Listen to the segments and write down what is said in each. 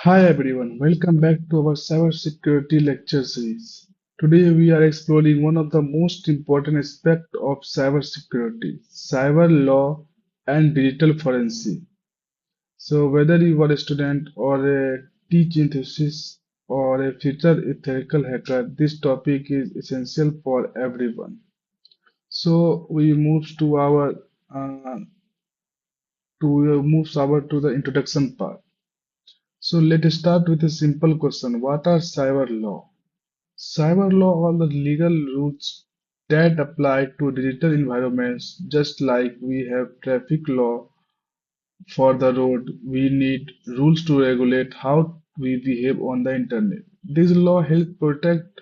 Hi everyone, welcome back to our cybersecurity lecture series. Today we are exploring one of the most important aspects of cybersecurity, cyber law and digital forensic. So whether you are a student or a teach enthusiast or a future ethical hacker, this topic is essential for everyone. So we move to our uh, to the introduction part. So let's start with a simple question. What are cyber law? Cyber law are the legal rules that apply to digital environments, just like we have traffic law for the road. We need rules to regulate how we behave on the internet. This law help protect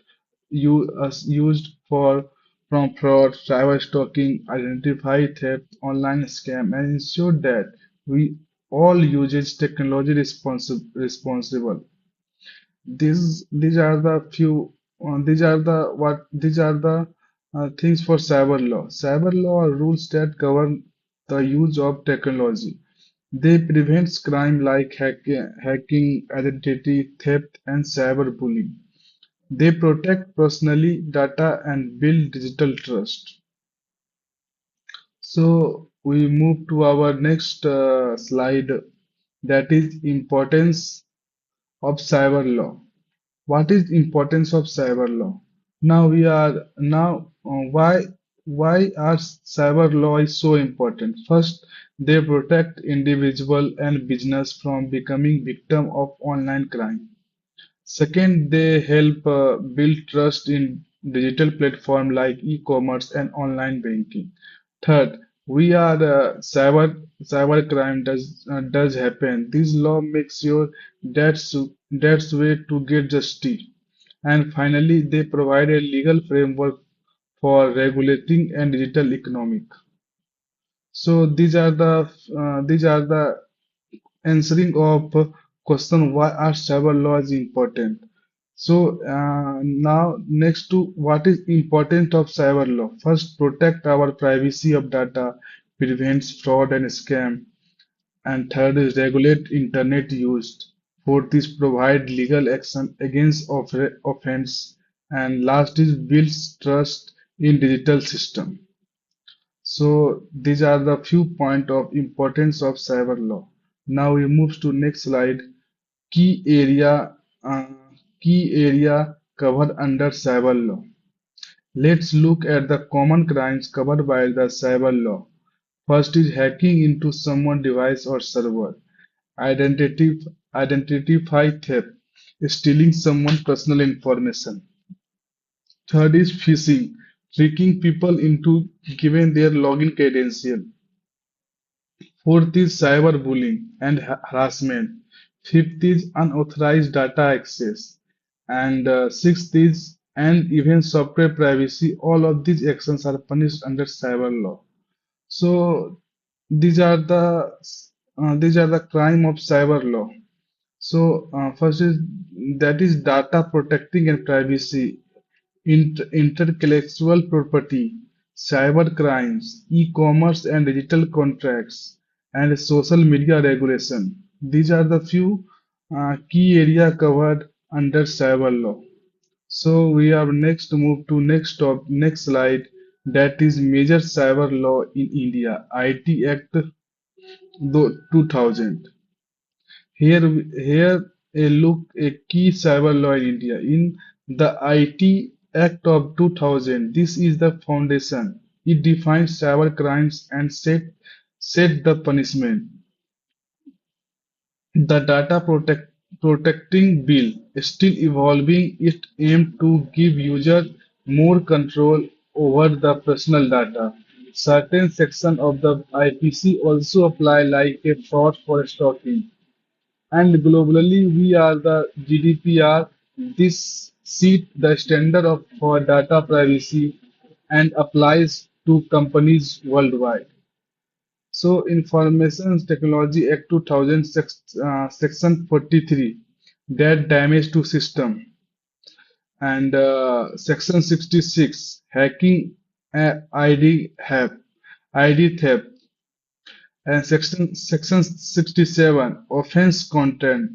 you us used for from fraud, cyber stalking, identify theft, online scam, and ensure that we all use technology responsible. These are the few these are the things for cyber law. Cyber law are rules that govern the use of technology. They prevent crime like hacking, identity theft, and cyberbullying. They protect personally data and build digital trust. So we move to our next slide, that is importance of cyber law. What is importance of cyber law? Why are cyber law is so important? First, they protect individual and business from becoming victim of online crime. Second, they help build trust in digital platform like e-commerce and online banking. Third, we are cybercrime does happen. This law makes sure that's way to get justice. And finally, they provide a legal framework for regulating and digital economic. So these are the answering of question why are cyber laws important. So now next to what is important of cyber law. First, protect our privacy of data, prevents fraud and scam, and third is regulate internet use. Fourth is provide legal action against offense, and last is builds trust in digital system. So these are the few points of importance of cyber law. Now we move to next slide. Key area, uh, key area covered under cyber law. Let's look at the common crimes covered by the cyber law. First is hacking into someone's device or server. Identity, identify theft, stealing someone's personal information. Third is phishing, tricking people into giving their login credential. Fourth is cyberbullying and harassment. Fifth is unauthorized data access. And sixth is and even software privacy. All of these actions are punished under cyber law. So these are the crime of cyber law. So first is that is data protecting and privacy, intellectual property, cyber crimes, e-commerce and digital contracts, and social media regulation. These are the few key area covered under cyber law. So we are next move to next slide, that is major cyber law in India, IT Act 2000. Here a look a key cyber law in India. In the IT Act of 2000, this is the foundation. It defines cyber crimes and set the punishment. The protecting bill is still evolving. It aimed to give users more control over the personal data. Certain sections of the IPC also apply like a fraud for stalking. And globally, we are the GDPR. This set the standard for data privacy and applies to companies worldwide. So, Information Technology Act 2006, Section 43, that damage to system, and Section 66, hacking ID theft, and Section 67, offense content.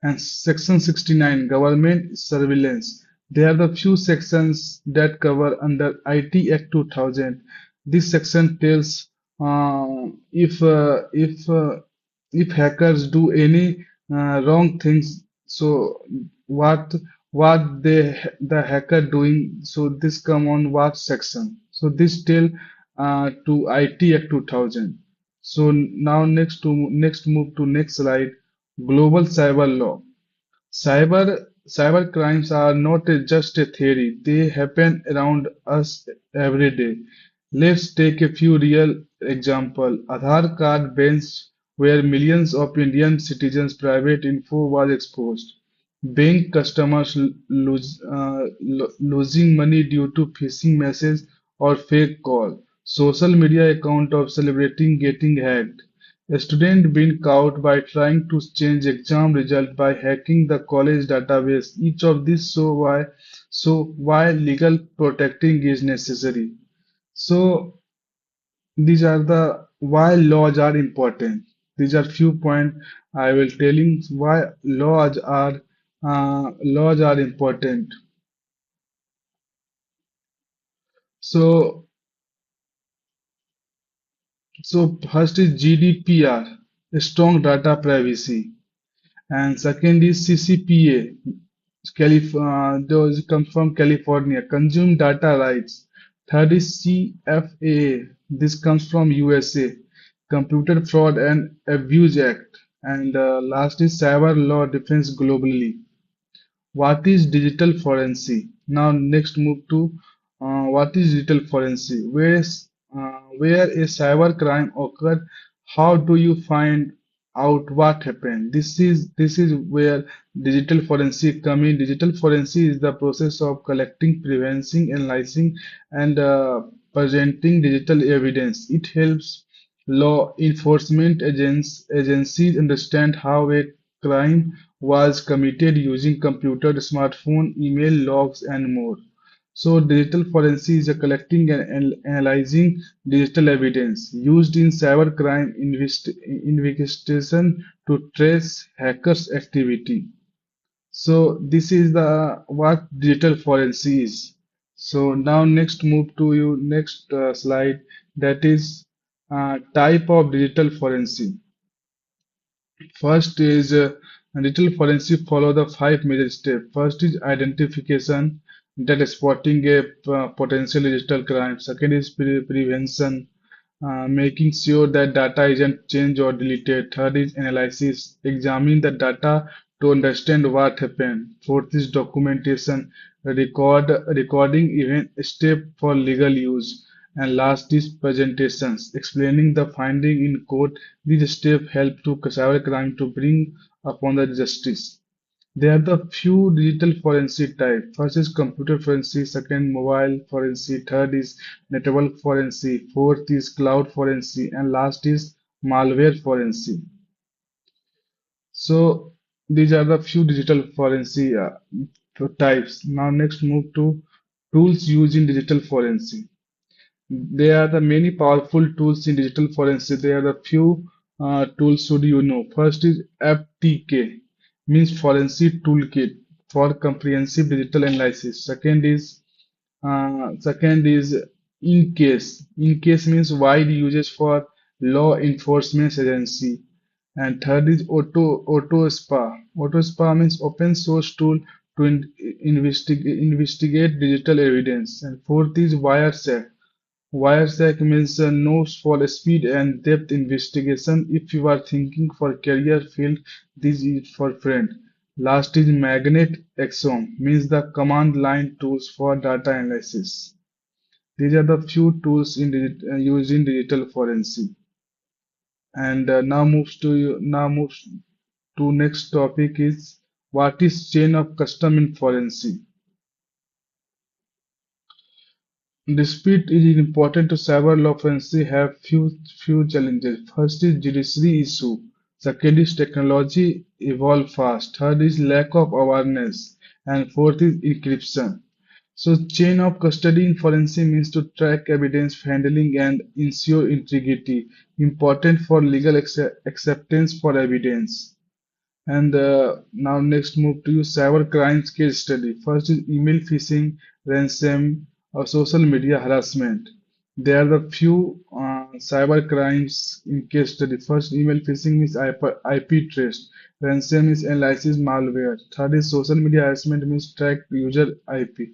and Section 69 Government Surveillance. They are the few sections that cover under IT Act 2000. This section tells if hackers do any wrong things, so what the hacker doing, so this come on what section. So this tell to IT Act 2000. So now next move to next slide. Global cyber law. Cyber crimes are not just a theory, they happen around us every day. Let's take a few real examples. Aadhaar card bench where millions of Indian citizens' private info was exposed. Bank customers losing money due to phishing message or fake call. Social media account of celebrating getting hacked. A student being caught by trying to change exam result by hacking the college database. Each of these show why legal protecting is necessary. So these are the why laws are important. These are few points I will telling why laws are important. So first is GDPR, a strong data privacy, and second is CCPA, those come from California, Consume Data Rights. Third is CFAA, this comes from USA, Computer Fraud and Abuse Act. And last is Cyber Law Defense globally. What is digital forensic? Now, next move to what is digital forensic? Where a cyber crime occurred, how do you find out what happened? This is where digital forensic come in. Digital forensic is the process of collecting, preventing, analyzing, and presenting digital evidence. It helps law enforcement agencies understand how a crime was committed using computer, smartphone, email logs, and more. So digital forensic is a collecting and analyzing digital evidence used in cybercrime investigation to trace hackers' activity. So this is the what digital forensic is. So now next move to you next slide, that is type of digital forensic. First is digital forensic follow the five major steps. First is identification, that is spotting a potential digital crime. Second is prevention, making sure that data isn't changed or deleted. Third is analysis, examine the data to understand what happened. Fourth is documentation, recording event step for legal use. And last is presentations, explaining the finding in court. These steps help to cybercrime to bring upon the justice. There are the few digital forensic type. First is computer forensic, second mobile forensic, third is network forensic, fourth is cloud forensic, and last is malware forensic. So these are the few digital forensic types. Now next move to tools used in digital forensic. There are the many powerful tools in digital forensic. There are the few tools should you know. First is FTK, means Forensic Toolkit for comprehensive digital analysis. Second is in case. In case means wide uses for law enforcement agency. And third is AutoSPA. AutoSPA means open source tool to investigate digital evidence. And fourth is Wireshark. Wireshark means knows for speed and depth investigation. If you are thinking for career field, this is for friend. Last is Magnet Exome, means the command line tools for data analysis. These are the few tools used in digital forensic. And now moves to next topic is what is chain of custom in forensic. Dispute is important to cyber law forensic have few challenges. First is judiciary issue. Second is technology evolve fast. Third is lack of awareness. And fourth is encryption. So chain of custody in forensic means to track evidence handling and ensure integrity, important for legal acceptance for evidence. And now next move to cyber crimes case study. First is email phishing, ransom, or social media harassment. There are the few cyber crimes in case study. First, email phishing is IP trace. Ransom is analysis malware. Third is social media harassment means track user IP.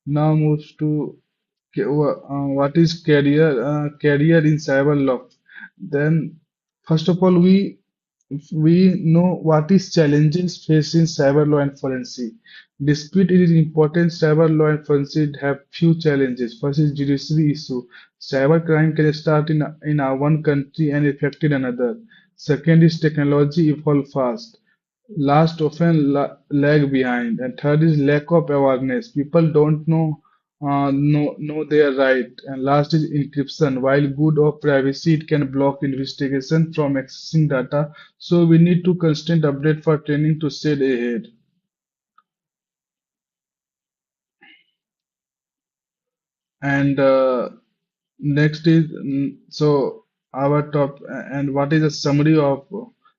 Now moves to what is career in cyber law. Then first of all we know what is challenges facing cyber law and forensic. Despite its importance, cyber law and forensic have few challenges. First is judiciary issue. Cyber crime can start in one country and affect in another. Second is technology evolve fast. Last often lag behind. And third is lack of awareness. People don't know their right. And last is encryption. While good of privacy, it can block investigation from accessing data. So we need to constant update for training to stay ahead. And next is our top and what is a summary of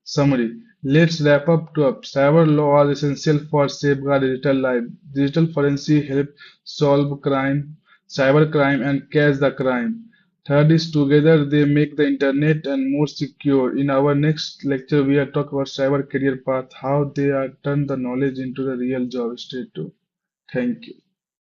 summary. Let's wrap up to up. Cyber law is essential for safeguard digital life. Digital forensic help solve crime, cyber crime, and catch the crime. Third is together they make the internet and more secure. In our next lecture, we are talk about cyber career path, how they are turn the knowledge into the real job. Stay tuned. Thank you.